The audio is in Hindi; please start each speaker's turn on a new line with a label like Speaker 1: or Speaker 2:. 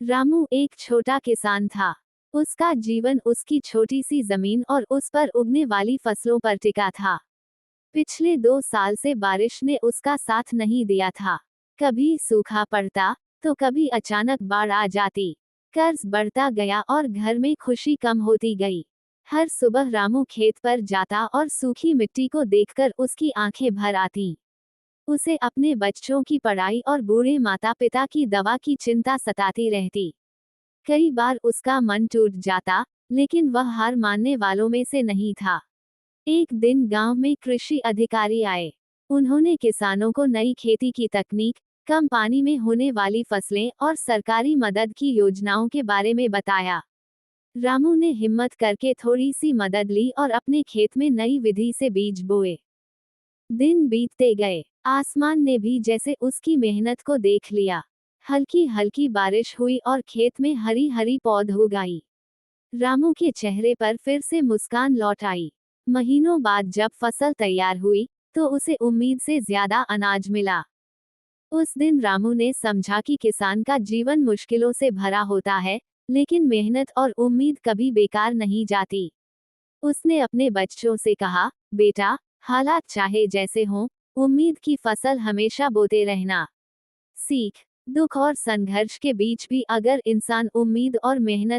Speaker 1: रामू एक छोटा किसान था। उसका जीवन उसकी छोटी सी जमीन और उस पर उगने वाली फसलों पर टिका था। पिछले 2 साल से बारिश ने उसका साथ नहीं दिया था। कभी सूखा पड़ता तो कभी अचानक बाढ़ आ जाती। कर्ज बढ़ता गया और घर में खुशी कम होती गई। हर सुबह रामू खेत पर जाता और सूखी मिट्टी को देखकर उसकी आंखें भर आती। उसे अपने बच्चों की पढ़ाई और बूढ़े माता पिता की दवा की चिंता सताती रहती। कई बार उसका मन टूट जाता, लेकिन वह हार मानने वालों में से नहीं था। एक दिन गांव में कृषि अधिकारी आए। उन्होंने किसानों को नई खेती की तकनीक, कम पानी में होने वाली फसलें और सरकारी मदद की योजनाओं के बारे में बताया। रामू ने हिम्मत करके थोड़ी सी मदद ली और अपने खेत में नई विधि से बीज बोए। दिन बीतते गए, आसमान ने भी जैसे उसकी मेहनत को देख लिया। हल्की हल्की बारिश हुई और खेत में हरी हरी पौध उग आई। रामू के चेहरे पर फिर से मुस्कान लौट आई। महीनों बाद जब फसल तैयार हुई, तो उसे उम्मीद से ज्यादा अनाज मिला। उस दिन रामू ने समझा कि किसान का जीवन मुश्किलों से भरा होता है, लेकिन मेहनत और उम्मीद कभी बेकार नहीं जाती। उसने अपने बच्चों से कहा, बेटा, हालात चाहे जैसे हों, उम्मीद की फसल हमेशा बोते रहना। सीख: दुख और संघर्ष के बीच भी अगर इंसान उम्मीद और मेहनत